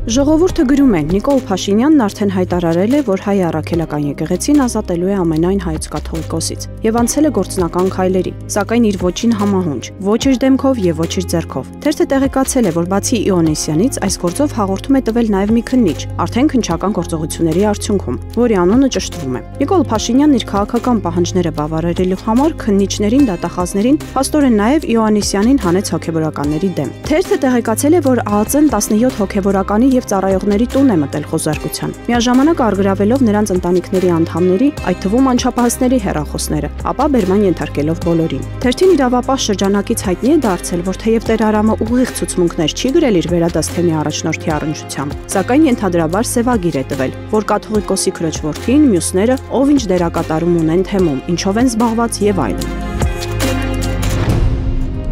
Ժողովուրդը գրում է, Նիկոլ Փաշինյանն արդեն հայտարարել է, որ հայ առաքելական եկեղեցին ազատելու է ամենայն հայոց կաթողիկոսից եւ անցել է գործնական քայլերի, սակայն իր ոչին համահունչ, ոչ իր դեմքով եւ ոչ իր ձեռքով։ Թերթը տեղեկացել է, որ բացի Իոնեսյանից այս գործով հաղորդում է տվել նաեւ մի քննիչ, արդեն քննչական գործողությունների արդյունքում, որի անունը ճշտվում է։ Նիկոլ Փաշինյանն իր քաղաքական պահանջները բավարարելու համար քննիչներին, դատախազներին, փաստորեն նաեւ Իոնեսյանին հանեց հոգեվորականների դեմ։ Թերթը տեղեկացել է, որ ԱԱԾ-ն 17 հոգեվորականի եւ ծառայողների տուն է մտել խոզարկության։ Միաժամանակ առգրավելով նրանց ընտանիքների անդամների, այդ թվում անչափահասների հեռախոսները, ապա բերման ենթարկելով բոլորին։ Թերթին իրավապահ շրջանակից հայտնի է դարձել, որ թեև Տեր Արամը ուղիղ ցուցմունքներ չի գրել իր վերադաս թեմի առաջնորդի առնչությամբ, սակայն ենթադրաբար սևագիր է տվել, որ կաթողիկոսի քրոջ որդին, մյուսները ով ինչ դերակատարում ունեն թեմում, ինչով են զբաղված եւ այլն։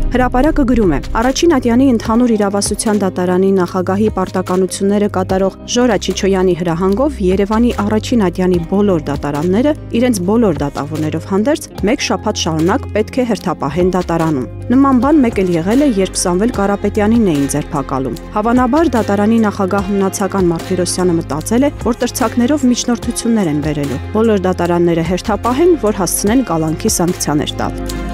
Հրապարակը գրում է. Առաջին ատյանի ընդհանուր իրավասության դատարանի նախագահի պարտականությունները կատարող Ժորա Չիչոյանի հրահանգով Երևանի առաջին ատյանի բոլոր դատարանները իրենց բոլոր դատավորներով հանդերձ մեկ շաբաթ շարունակ պետք է հերթապահեն դատարանում։ Նման բան մեկ էլ եղել է, երբ Սամվել Կարապետյանին էին ձերբակալում։ Հավանաբար դատարանի նախագահ Մնացական Մարտիրոսյանը մտածել է, որ տրցակներով միջնորդություններ են բերելու։ Բոլոր դատարանները հերթապահեն, որ հասցնեն կալանքի սանկցիաներ տալ։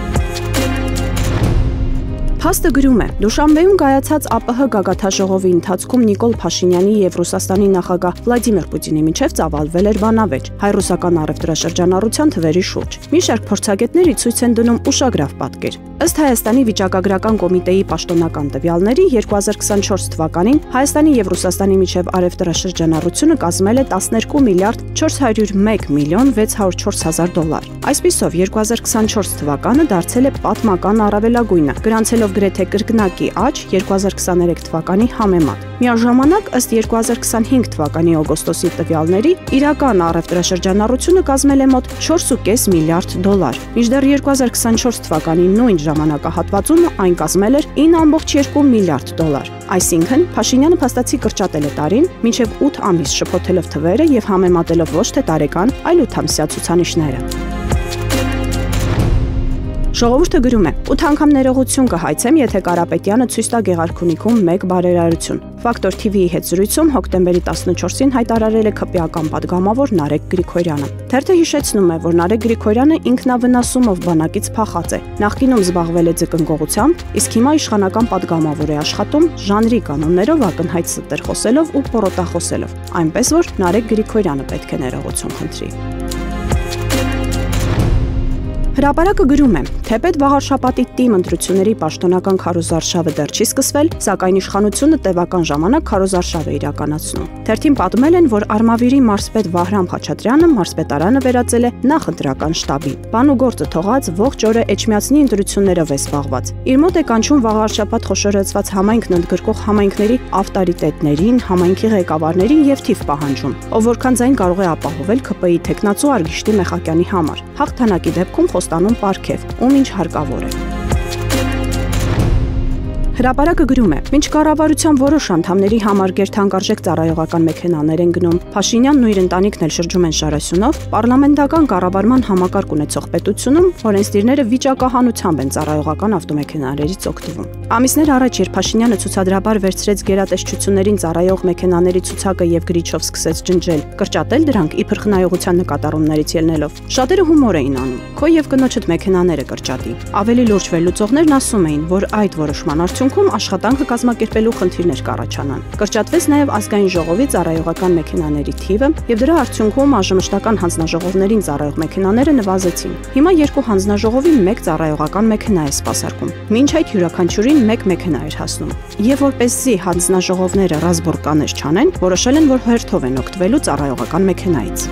Փաստը գրում է. Դուշանբեում կայացած ԱՊՀ գագաթաժողովի ընթացքում Նիկոլ Փաշինյանի եւ Ռուսաստանի նախագահ Վլադիմիր Պուտինի միջև ծավալվել էր բանավեճ հայ-ռուսական առևտրաշրջանառության թվերի շուրջ։ Մի շարք փորձագետներ ցույց են դնում ուշագրավ պատկեր։ Ըստ Հայաստանի վիճակագրական կոմիտեի պաշտոնական տվյալների 2024 թվականին Հայաստանի եւ Ռուսաստանի միջև առևտրաշրջանառությունը կազմել է 12 միլիարդ 401 միլիոն 604 հազար դոլար։ Այսպիսով 2024 թվականը դարձել է պատմական առավելագույնը, գրանցելով գրեթե կրկնակի աճ 2023 թվականի համեմատ։ Միաժամանակ ըստ 2025 թվականի օգոստոսի տվյալների իրական առևտրաշրջանառությունը կազմել է մոտ 4.5 միլիարդ դոլար, մինչդեռ 2024 թվականի նույն ժամանակահատվածում այն կազմել էր 9.2 միլիարդ դոլար։ Այսինքն Փաշինյանը փաստացի կրճատել է տարին մինչև 8 ամիս շփոթելով թվերը եւ համեմատելով ոչ թե տարեկան, այլ 8-ամսյա ցուցանիշները։ Ժողովուրդը գրում է. 8 անգամ ներողություն կհայցեմ, եթե Կարապետյանը ցույց տա Գեղարքունիքում մեկ բարերարություն։ Ֆակտոր TV-ի հետ զրույցում հոկտեմբերի 14-ին հայտարարել է ՔՊԱ-կան падգամավոր Նարեկ Գրիգորյանը։ Թերթը հիշեցնում է, որ Նարեկ Գրիգորյանը ինքնավնասումով բանակից փախած է։ Նախկինում զբաղվել է ձկնկողությամբ, իսկ հիմա իշխանական падգամավոր է աշխատում ժանրի կանոններով ակնհայտ ստեր խոսելով ու պորոտախոսելով։ Այնպես որ Նարեկ Գրիգորյանը պետք է ներողություն խնդրի։ Հրապարակը գրում է. Թեպետ վաղարշաբաթի թիմ ընտրությունների պաշտոնական քարոզարշավը դեռ չի սկսվել, սակայն իշխանությունը տևական ժամանակ քարոզարշավ է իրականացնում։ Թերթին պատմել են, որ Արմավիրի մարզպետ Վահրամ Խաչատրյանը մարզպետարանը վերածել է նախընտրական շտաբի։ Բան ու գործը թողած ողջ օրը էջմիածնի ընտրություններով է զբաղված։ Իր մոտ է կանչում վաղարշաբաթ խոշորացված համայնքն ընդգրկող համայնքների ավտորիտետներին, համայնքի ղեկավարներին եւ թիվ պահանջում, ով որքան ձայն կարող է ապահովել ՔՊ-ի տեխնացու Արգիշտի Մեխակյանի համար։ Հաղթանակի դեպքում խոստանում պարգև, ում ինչ հարկավոր է։ Հրապարակը գրում է. Մինչ կառավարության որոշ անդամների համար գերթանկարժեք ծառայողական մեքենաներ են գնում, Փաշինյանն ու իր ընտանիքն էլ շրջում են Շարասյունով, պարլամենտական կառավարման համակարգ ունեցող պետությունում օրենսդիրները վիճակահանությամբ են ծառայողական ավտոմեքենաներից օգտվում։ Ամիսներ առաջ, երբ Փաշինյանը ցուցադրաբար վերցրեց գերատեսչություններին ծառայող մեքենաների ցուցակը եւ գրիչով սկսեց ջնջել, կրճատել դրանք իբր խնայողության նկատառումներից ելնելով, շատերը հումոր էին անում։ Քո եւ կնոջդ մեքենաները կրճատի։ Ավելի լուրջ վերլուծողներն ասում էին, որ այդ որոշման արդյունքում աշխատանքը կազմակերպելու խնդիրներ կառաջանան։ Կրճատվեց նաև ազգային ժողովի ծառայողական մեքենաների թիվը եւ դրա արդյունքում ԱԺՄ հանձնաժողովներին ծառայող մեքենաները նվազեցին։ Հիմա երկու հանձնաժողովի մեկ ծառայողական մեքենա է սպասարկում։ Մինչ այդ յուրաքանչյուրին մեկ մեքենա էր հասնում։ Եվ որպեսզի հանձնաժողովները ռազմորկաներ չանեն, որոշել են, որ հերթով են օգտվելու ծառայողական մեքենայից։